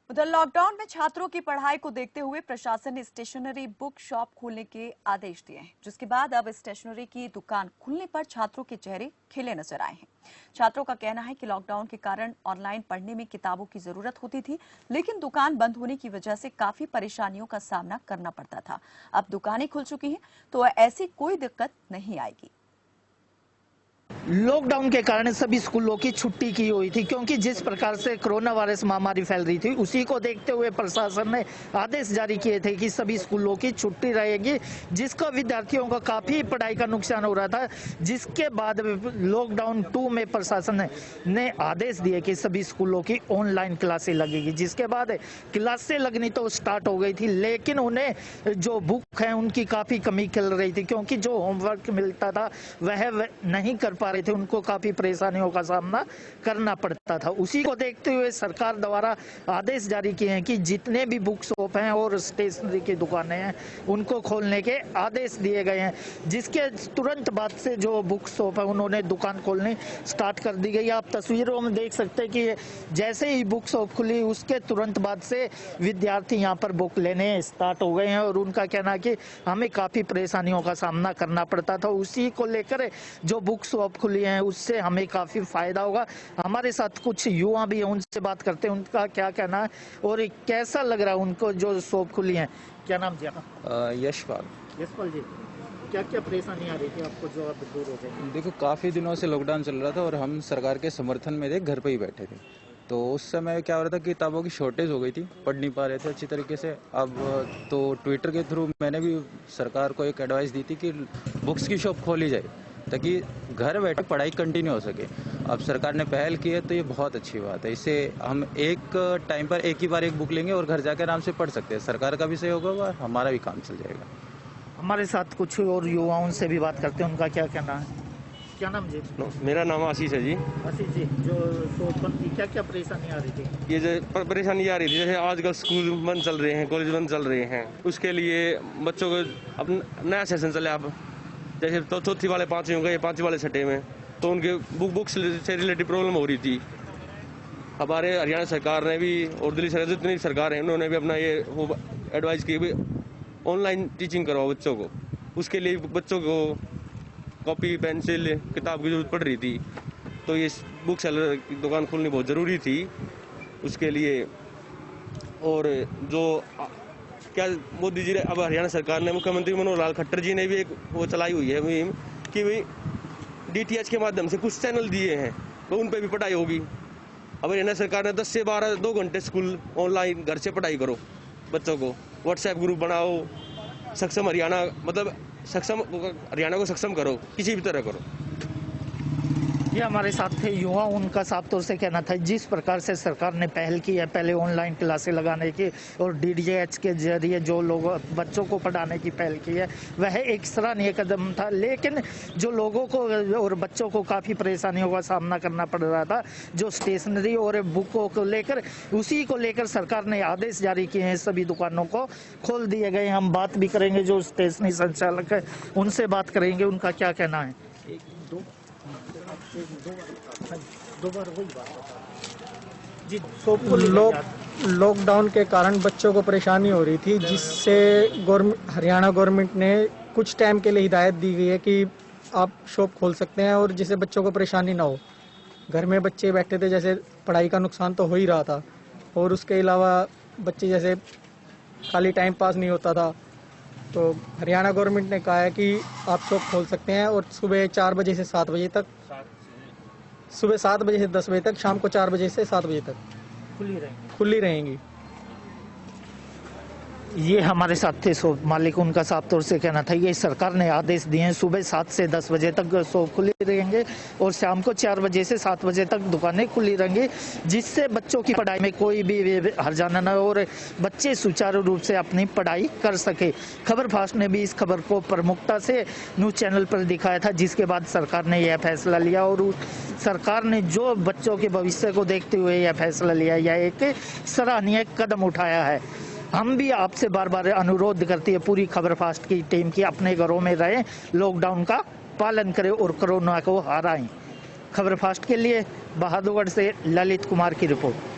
उधर लॉकडाउन में छात्रों की पढ़ाई को देखते हुए प्रशासन ने स्टेशनरी बुक शॉप खोलने के आदेश दिए हैं, जिसके बाद अब स्टेशनरी की दुकान खुलने पर छात्रों के चेहरे खिले नजर आए हैं। छात्रों का कहना है कि लॉकडाउन के कारण ऑनलाइन पढ़ने में किताबों की जरूरत होती थी, लेकिन दुकान बंद होने की वजह से काफी परेशानियों का सामना करना पड़ता था। अब दुकानें खुल चुकी हैं तो ऐसी कोई दिक्कत नहीं आएगी। लॉकडाउन के कारण सभी स्कूलों की छुट्टी की हुई थी, क्योंकि जिस प्रकार से कोरोना वायरस महामारी फैल रही थी उसी को देखते हुए प्रशासन ने आदेश जारी किए थे कि सभी स्कूलों की छुट्टी रहेगी, जिसका विद्यार्थियों का काफी पढ़ाई का नुकसान हो रहा था। जिसके बाद लॉकडाउन 2 में प्रशासन ने आदेश दिए कि सभी स्कूलों की ऑनलाइन क्लासें लगेगी। जिसके बाद क्लासें लगनी तो स्टार्ट हो गई थी, लेकिन उन्हें जो बुक है उनकी काफी कमी चल रही थी, क्योंकि जो होमवर्क मिलता था वह नहीं कर पा रहे थे, उनको काफी परेशानियों का सामना करना पड़ता था। उसी को देखते हुए सरकार द्वारा आदेश जारी किए हैं कि जितने भी बुक शॉप हैं और स्टेशनरी की दुकानें हैं उनको खोलने के आदेश दिए गए हैं। जिसके तुरंत बाद से जो बुक शॉप है उन्होंने दुकान खोलनी स्टार्ट कर दी गई। आप तस्वीरों में देख सकते हैं कि जैसे ही बुक शॉप खुली उसके तुरंत बाद से विद्यार्थी यहाँ पर बुक लेने स्टार्ट हो गए हैं और उनका कहना है कि हमें काफी परेशानियों का सामना करना पड़ता था। उसी को लेकर जो बुक शॉप खुली है उससे हमें काफी फायदा होगा। हमारे साथ कुछ युवा भी हैं, उनसे बात करते हैं उनका क्या कहना है और कैसा लग रहा है उनको जो शॉप खुली है। क्या नाम जी आपका? यशपाल जी, क्या क्या परेशानी आ रही थी आपको जो अब दूर हो गई? देखो, काफ़ी दिनों से लॉकडाउन चल रहा था और हम सरकार के समर्थन में थे, घर पे ही बैठे थे। तो उस समय क्या हो रहा था कि किताबों की शॉर्टेज हो गई थी, पढ़ नहीं पा रहे थे अच्छी तरीके से। अब तो ट्विटर के थ्रू मैंने भी सरकार को एक एडवाइस दी थी कि बुक्स की शॉप खोली जाए ताकि घर बैठे पढ़ाई कंटिन्यू हो सके। अब सरकार ने पहल की है तो ये बहुत अच्छी बात है। इससे हम एक टाइम पर एक ही बार एक बुक लेंगे और घर जाकर आराम से पढ़ सकते हैं। सरकार का भी सहयोग होगा, हमारा भी काम चल जाएगा। हमारे साथ कुछ और युवाओं से भी बात करते हैं, उनका क्या कहना है। क्या नाम जी? मेरा नाम आशीष है जी। आशीष जी, जो शॉप बंद थी क्या क्या परेशानी आ रही थी? ये जो परेशानी आ रही थी, जैसे आजकल स्कूल बंद चल रहे हैं, कॉलेज बंद चल रहे हैं, उसके लिए बच्चों को अब नया सेशन चले। अब जैसे तो चौथी वाले पाँचवीं हो गए, पाँचवीं वाले छठे में, तो उनके बुक्स से रिलेटेड प्रॉब्लम हो रही थी। हमारे हरियाणा सरकार ने भी और दिल्ली सरकार, जितनी सरकार है उन्होंने भी अपना ये एडवाइस की भी ऑनलाइन टीचिंग करवाओ बच्चों को। उसके लिए बच्चों को कॉपी पेंसिल किताब की जरूरत पड़ रही थी, तो ये बुक सेलर की दुकान खोलनी बहुत ज़रूरी थी उसके लिए। और जो क्या मोदी जी ने, अब हरियाणा सरकार ने, मुख्यमंत्री मनोहर लाल खट्टर जी ने भी एक वो चलाई हुई है मुहिम कि भाई DTH के माध्यम से कुछ चैनल दिए हैं तो उन पर भी पढ़ाई होगी। अब हरियाणा सरकार ने 10 से 12 2 घंटे स्कूल ऑनलाइन घर से पढ़ाई करो, बच्चों को व्हाट्सएप ग्रुप बनाओ, सक्षम हरियाणा, मतलब सक्षम हरियाणा को सक्षम करो, किसी भी तरह करो। ये हमारे साथ थे युवा, उनका साफ तौर से कहना था जिस प्रकार से सरकार ने पहल की है पहले ऑनलाइन क्लासें लगाने की और DTH के जरिए जो लोग बच्चों को पढ़ाने की पहल की है वह एक सराहनीय कदम था। लेकिन जो लोगों को और बच्चों को काफ़ी परेशानियों का सामना करना पड़ रहा था, जो स्टेशनरी और बुकों को लेकर, उसी को लेकर सरकार ने आदेश जारी किए हैं, सभी दुकानों को खोल दिए गए। हम बात भी करेंगे जो स्टेशनरी संचालक है उनसे बात करेंगे, उनका क्या कहना है। दो बार वही बात जी। लॉकडाउन के कारण बच्चों को परेशानी हो रही थी, जिससे हरियाणा गवर्नमेंट ने कुछ टाइम के लिए हिदायत दी गई है कि आप शॉप खोल सकते हैं और जिससे बच्चों को परेशानी ना हो। घर में बच्चे बैठे थे, जैसे पढ़ाई का नुकसान तो हो ही रहा था और उसके अलावा बच्चे जैसे खाली टाइम पास नहीं होता था, तो हरियाणा गवर्नमेंट ने कहा है कि आप शॉप खोल सकते हैं और सुबह 4 बजे से 7 बजे तक, सुबह 7 बजे से 10 बजे तक, शाम को 4 बजे से 7 बजे तक खुली रहेंगी। ये हमारे साथ थे शॉप मालिक, उनका साफ तौर से कहना था ये सरकार ने आदेश दिए हैं सुबह 7 से 10 बजे तक शॉप खुली रहेंगे और शाम को 4 बजे से 7 बजे तक दुकानें खुली रहेंगी, जिससे बच्चों की पढ़ाई में कोई भी हर्जाना न हो और बच्चे सुचारू रूप से अपनी पढ़ाई कर सके। खबर फास्ट ने भी इस खबर को प्रमुखता से न्यूज चैनल पर दिखाया था, जिसके बाद सरकार ने यह फैसला लिया और सरकार ने जो बच्चों के भविष्य को देखते हुए यह फैसला लिया, यह एक सराहनीय कदम उठाया है। हम भी आपसे बार बार अनुरोध करती है पूरी खबर फास्ट की टीम की, अपने घरों में रहें, लॉकडाउन का पालन करें और कोरोना को हराएं। खबर फास्ट के लिए बहादुरगढ़ से ललित कुमार की रिपोर्ट।